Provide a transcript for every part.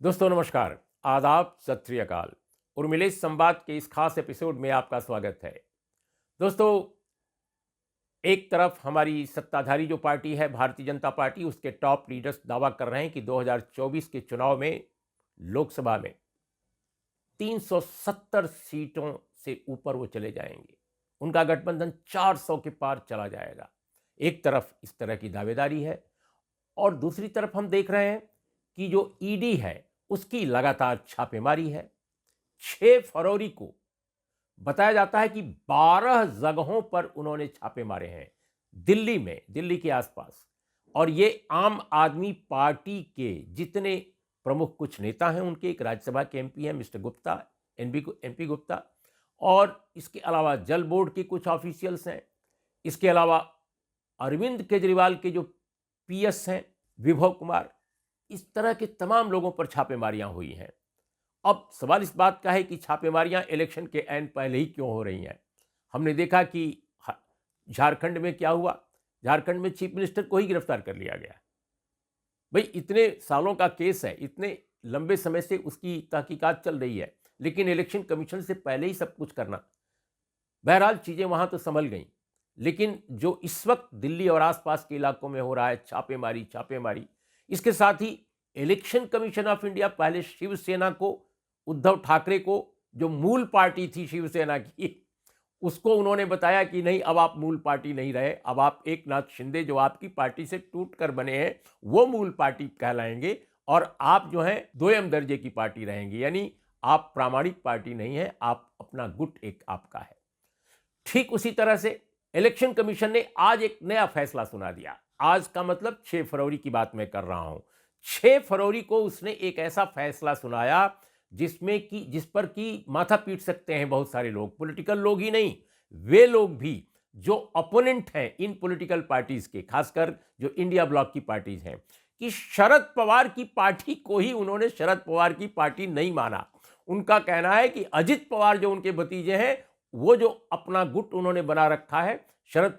दोस्तों नमस्कार, आदाब, सत श्री अकाल। उर्मिलेश संवाद के इस खास एपिसोड में आपका स्वागत है। दोस्तों, एक तरफ हमारी सत्ताधारी जो पार्टी है भारतीय जनता पार्टी, उसके टॉप लीडर्स दावा कर रहे हैं कि 2024 के चुनाव में लोकसभा में 370 सीटों से ऊपर वो चले जाएंगे। उनका गठबंधन 400 के पार चला जाएगा। एक तरफ इस तरह की दावेदारी है और दूसरी तरफ हम देख रहे हैं कि जो ईडी है उसकी लगातार छापेमारी है। 6 फरवरी को बताया जाता है कि 12 जगहों पर उन्होंने छापे मारे हैं दिल्ली में, दिल्ली के आसपास। और ये आम आदमी पार्टी के जितने प्रमुख कुछ नेता हैं, उनके एक राज्यसभा के एमपी हैं मिस्टर गुप्ता, एमपी गुप्ता, और इसके अलावा जल बोर्ड के कुछ ऑफिशियल्स हैं। इसके अलावा अरविंद केजरीवाल के जो पीएस हैं विभव कुमार, इस तरह के तमाम लोगों पर छापेमारियां हुई हैं। अब सवाल इस बात का है कि छापेमारियां इलेक्शन के ऐन पहले ही क्यों हो रही हैं। हमने देखा कि झारखंड में क्या हुआ। झारखंड में चीफ मिनिस्टर को ही गिरफ्तार कर लिया गया। भाई, इतने सालों का केस है, इतने लंबे समय से उसकी तहकीकात चल रही है, लेकिन इलेक्शन कमीशन से पहले ही सब कुछ करना। बहरहाल चीजें वहां तो संभल गई, लेकिन जो इस वक्त दिल्ली और आसपास के इलाकों में हो रहा है छापेमारी छापेमारी, इसके साथ ही इलेक्शन कमीशन ऑफ इंडिया पहले शिवसेना को, उद्धव ठाकरे को, जो मूल पार्टी थी शिवसेना की, उसको उन्होंने बताया कि नहीं, अब आप मूल पार्टी नहीं रहे, अब आप एक नाथ शिंदे जो आपकी पार्टी से टूट कर बने हैं वो मूल पार्टी कहलाएंगे और आप जो हैं दोयम दर्जे की पार्टी रहेंगे, यानी आप प्रामाणिक पार्टी नहीं है, आप अपना गुट एक आपका है। ठीक उसी तरह से इलेक्शन कमीशन ने आज एक नया फैसला सुना दिया। आज का मतलब 6 फरवरी की बात मैं कर रहा हूं। 6 फरवरी को उसने एक ऐसा फैसला सुनाया जिस पर कि माथा पीट सकते हैं बहुत सारे लोग, पॉलिटिकल लोग ही नहीं, वे लोग भी जो अपोनेंट हैं इन पॉलिटिकल पार्टीज के, खासकर जो इंडिया ब्लॉक की पार्टीज हैं, कि शरद पवार की पार्टी को ही उन्होंने शरद पवार की पार्टी नहीं माना। उनका कहना है कि अजित पवार जो उनके भतीजे हैं, वो जो अपना गुट उन्होंने बना रखा है, शरद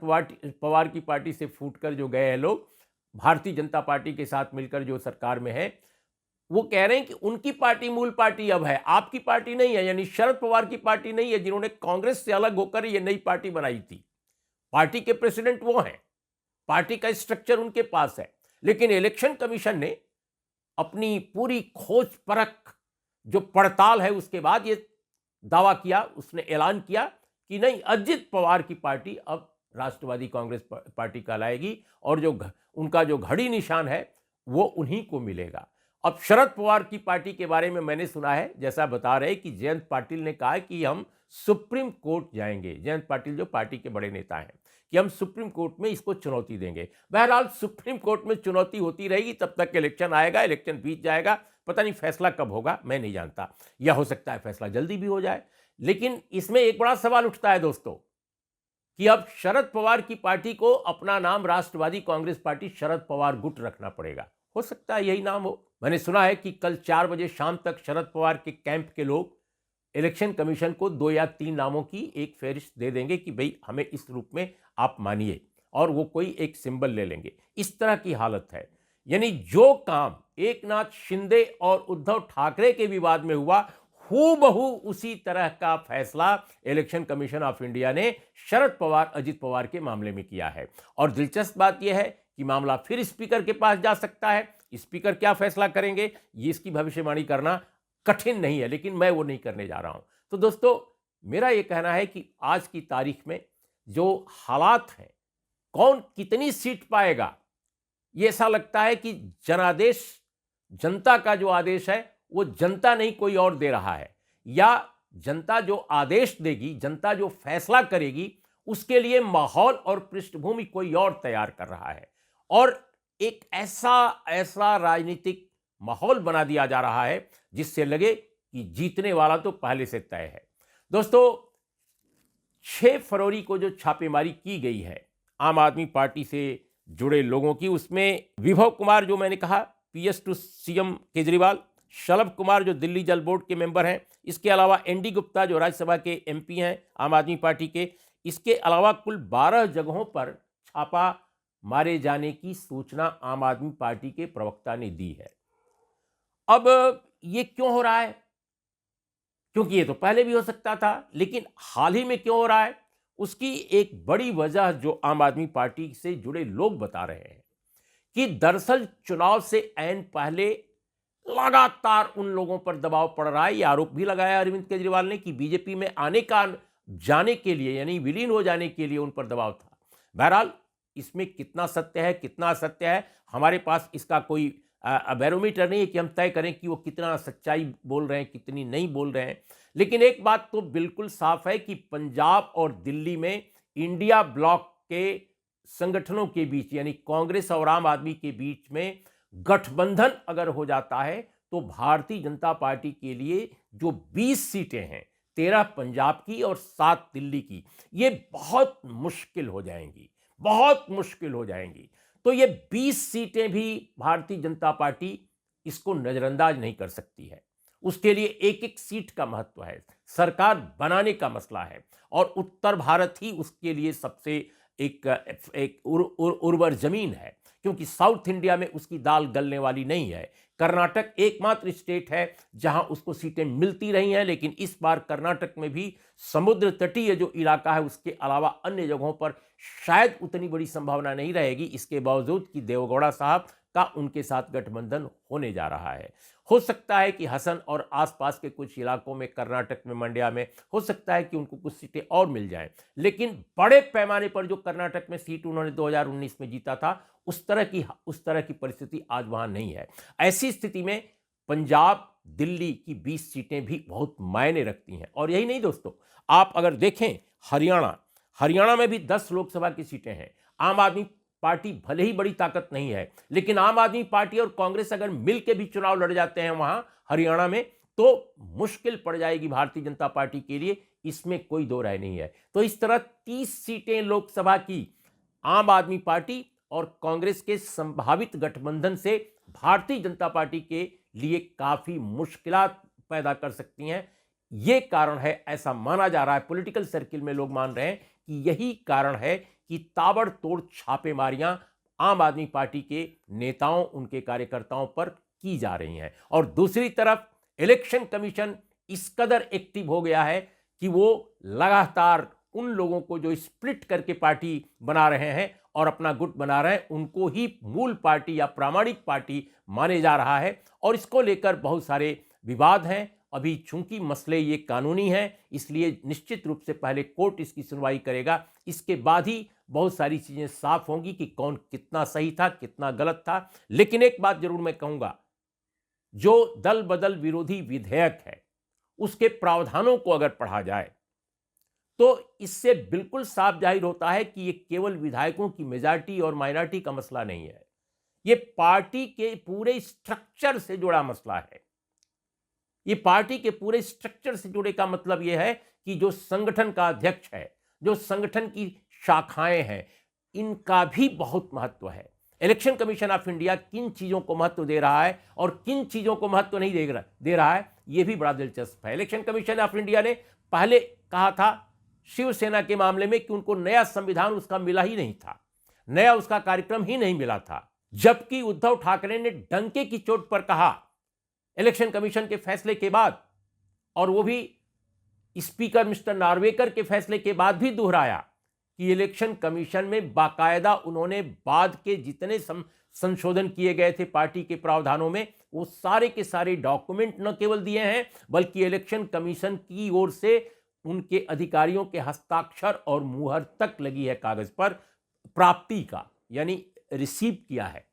पवार की पार्टी से फूटकर जो गए हैं लोग, भारतीय जनता पार्टी के साथ मिलकर जो सरकार में है, वो कह रहे हैं कि उनकी पार्टी मूल पार्टी अब है, आपकी पार्टी नहीं है, यानी शरद पवार की पार्टी नहीं है, जिन्होंने कांग्रेस से अलग होकर ये नई पार्टी बनाई थी। पार्टी के प्रेसिडेंट वो हैं, पार्टी का स्ट्रक्चर उनके पास है, लेकिन इलेक्शन कमीशन ने अपनी पूरी खोज परख जो पड़ताल है उसके बाद ये दावा किया, उसने ऐलान किया कि नहीं, अजित पवार की पार्टी अब राष्ट्रवादी कांग्रेस पार्टी कहलाएगी और उनका जो घड़ी निशान है वो उन्हीं को मिलेगा। अब शरद पवार की पार्टी के बारे में मैंने सुना है, जैसा बता रहे कि जयंत पाटिल ने कहा कि हम सुप्रीम कोर्ट जाएंगे। जयंत पाटिल जो पार्टी के बड़े नेता हैं, कि हम सुप्रीम कोर्ट में इसको चुनौती देंगे। बहरहाल सुप्रीम कोर्ट में चुनौती होती रहेगी, तब तक इलेक्शन आएगा, इलेक्शन बीत जाएगा, पता नहीं फैसला कब होगा, मैं नहीं जानता, या हो सकता है फैसला जल्दी भी हो जाए। लेकिन इसमें एक बड़ा सवाल उठता है दोस्तों, कि अब शरद पवार की पार्टी को अपना नाम राष्ट्रवादी कांग्रेस पार्टी शरद पवार गुट रखना पड़ेगा। हो सकता है यही नाम हो। मैंने सुना है कि कल 4 बजे शाम तक शरद पवार के कैंप के लोग इलेक्शन कमीशन को 2 या 3 नामों की एक फहरिस्त दे देंगे कि भाई हमें इस रूप में आप मानिए, और वो कोई एक सिंबल ले लेंगे। इस तरह की हालत है, यानी जो काम एक नाथ शिंदे और उद्धव ठाकरे के विवाद में हुआ, हूबहू उसी तरह का फैसला इलेक्शन कमीशन ऑफ इंडिया ने शरद पवार अजित पवार के मामले में किया है। और दिलचस्प बात यह है कि मामला फिर स्पीकर के पास जा सकता है। स्पीकर क्या फैसला करेंगे, ये इसकी भविष्यवाणी करना कठिन नहीं है, लेकिन मैं वो नहीं करने जा रहा हूं। तो दोस्तों, मेरा यह कहना है कि आज की तारीख में जो हालात हैं, कौन कितनी सीट पाएगा, ये ऐसा लगता है कि जनादेश, जनता का जो आदेश है वो जनता नहीं कोई और दे रहा है, या जनता जो आदेश देगी, जनता जो फैसला करेगी, उसके लिए माहौल और पृष्ठभूमि कोई और तैयार कर रहा है। और एक ऐसा ऐसा राजनीतिक माहौल बना दिया जा रहा है जिससे लगे कि जीतने वाला तो पहले से तय है। दोस्तों, 6 फरवरी को जो छापेमारी की गई है आम आदमी पार्टी से जुड़े लोगों की, उसमें विभव कुमार जो मैंने कहा PS to CM Kejriwal, Shalabh Kumar जो दिल्ली जल बोर्ड के मेंबर हैं, इसके अलावा एनडी गुप्ता जो राज्यसभा के एमपी हैं आम आदमी पार्टी के, इसके अलावा कुल 12 जगहों पर छापा मारे जाने की सूचना आम आदमी पार्टी के प्रवक्ता ने दी है। अब ये क्यों हो रहा है? क्योंकि ये तो पहले भी हो सकता था, लेकिन हाल ही में क्यों हो रहा है? उसकी एक बड़ी वजह जो आम आदमी पार्टी से जुड़े लोग बता रहे हैं कि दरअसल चुनाव से ऐन पहले लगातार उन लोगों पर दबाव पड़ रहा है। ये आरोप भी लगाया अरविंद केजरीवाल ने कि बीजेपी में आने का जाने के लिए, यानी विलीन हो जाने के लिए उन पर दबाव था। बहरहाल इसमें कितना सत्य है, कितना असत्य है, हमारे पास इसका कोई बैरोमीटर नहीं है कि हम तय करें कि वो कितना सच्चाई बोल रहे हैं, कितनी नहीं बोल रहे हैं। लेकिन एक बात तो बिल्कुल साफ है कि पंजाब और दिल्ली में इंडिया ब्लॉक के संगठनों के बीच, यानी कांग्रेस और आम आदमी के बीच में गठबंधन अगर हो जाता है तो भारतीय जनता पार्टी के लिए जो 20 सीटें हैं, 13 पंजाब की और 7 दिल्ली की, ये बहुत मुश्किल हो जाएंगी, बहुत मुश्किल हो जाएंगी। तो ये 20 सीटें भी भारतीय जनता पार्टी इसको नजरअंदाज नहीं कर सकती है। उसके लिए एक एक सीट का महत्व है, सरकार बनाने का मसला है, और उत्तर भारत ही उसके लिए सबसे एक उर्वर जमीन है, क्योंकि साउथ इंडिया में उसकी दाल गलने वाली नहीं है। कर्नाटक एकमात्र स्टेट है जहां उसको सीटें मिलती रही हैं, लेकिन इस बार कर्नाटक में भी समुद्र तटीय जो इलाका है उसके अलावा अन्य जगहों पर शायद उतनी बड़ी संभावना नहीं रहेगी, इसके बावजूद कि देवगौड़ा साहब का उनके साथ गठबंधन होने जा रहा है। हो सकता है कि हसन और आसपास के कुछ इलाकों में, कर्नाटक में, मंड्या में, हो सकता है कि उनको कुछ सीटें और मिल जाएं, लेकिन बड़े पैमाने पर जो कर्नाटक में सीट उन्होंने 2019 में जीता था, उस तरह की परिस्थिति आज वहां नहीं है। ऐसी स्थिति में पंजाब, दिल्ली की 20 सीटें भी बहुत मायने रखती हैं। और यही नहीं दोस्तों, आप अगर देखें हरियाणा में भी 10 लोकसभा की सीटें हैं। आम आदमी पार्टी भले ही बड़ी ताकत नहीं है, लेकिन आम आदमी पार्टी और कांग्रेस अगर मिलकर भी चुनाव लड़ जाते हैं वहां हरियाणा में, तो मुश्किल पड़ जाएगी भारतीय जनता पार्टी के लिए, इसमें कोई दो राय नहीं है। तो इस तरह 30 सीटें लोकसभा की आम आदमी पार्टी और कांग्रेस के संभावित गठबंधन से भारतीय जनता पार्टी के लिए काफी मुश्किलात पैदा कर सकती हैं। यह कारण है, ऐसा माना जा रहा है, पॉलिटिकल सर्किल में लोग मान रहे हैं कि यही कारण है कि ताबड़तोड़ छापेमारियां आम आदमी पार्टी के नेताओं, उनके कार्यकर्ताओं पर की जा रही हैं। और दूसरी तरफ इलेक्शन कमीशन इस कदर एक्टिव हो गया है कि वो लगातार उन लोगों को जो स्प्लिट करके पार्टी बना रहे हैं और अपना गुट बना रहे हैं, उनको ही मूल पार्टी या प्रामाणिक पार्टी माने जा रहा है। और इसको लेकर बहुत सारे विवाद हैं। अभी चूंकि मसले ये कानूनी हैं, इसलिए निश्चित रूप से पहले कोर्ट इसकी सुनवाई करेगा, इसके बाद ही बहुत सारी चीजें साफ होंगी कि कौन कितना सही था, कितना गलत था। लेकिन एक बात जरूर मैं कहूंगा, जो दल बदल विरोधी विधेयक है उसके प्रावधानों को अगर पढ़ा जाए तो इससे बिल्कुल साफ जाहिर होता है कि ये केवल विधायकों की मेजॉरिटी और माइनॉरिटी का मसला नहीं है, ये पार्टी के पूरे स्ट्रक्चर से जुड़ा मसला है। ये पार्टी के पूरे स्ट्रक्चर से जुड़े का मतलब यह है कि जो संगठन का अध्यक्ष है, जो संगठन की शाखाएं हैं, इनका भी बहुत महत्व है। इलेक्शन कमीशन ऑफ इंडिया किन चीजों को महत्व दे रहा है और किन चीजों को महत्व नहीं दे रहा है, यह भी बड़ा दिलचस्प है। इलेक्शन कमीशन ऑफ इंडिया ने पहले कहा था शिवसेना के मामले में कि उनको नया संविधान उसका मिला ही नहीं था, नया उसका कार्यक्रम ही नहीं मिला था, जबकि उद्धव ठाकरे ने डंके की चोट पर कहा इलेक्शन कमीशन के फैसले के बाद, और वो भी स्पीकर मिस्टर नार्वेकर के फैसले के बाद भी दोहराया कि इलेक्शन कमीशन में बाकायदा उन्होंने बाद के जितने संशोधन किए गए थे पार्टी के प्रावधानों में, वो सारे के सारे डॉक्यूमेंट न केवल दिए हैं, बल्कि इलेक्शन कमीशन की ओर से उनके अधिकारियों के हस्ताक्षर और मुहर तक लगी है कागज पर, प्राप्ति का, यानी रिसीव किया है।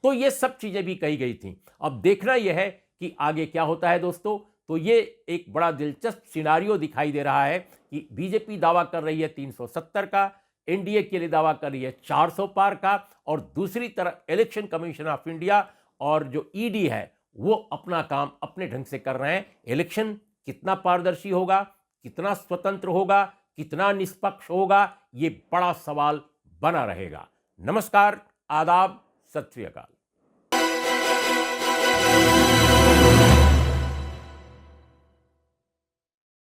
तो ये सब चीजें भी कही गई थी। अब देखना यह है कि आगे क्या होता है दोस्तों। तो ये एक बड़ा दिलचस्प सिनारियो दिखाई दे रहा है कि बीजेपी दावा कर रही है 370 का, एनडीए के लिए दावा कर रही है 400 पार का, और दूसरी तरफ इलेक्शन कमीशन ऑफ इंडिया और जो ईडी है वो अपना काम अपने ढंग से कर रहे हैं। इलेक्शन कितना पारदर्शी होगा, कितना स्वतंत्र होगा, कितना निष्पक्ष होगा, ये बड़ा सवाल बना रहेगा। नमस्कार, आदाब, सत श्री अकाल।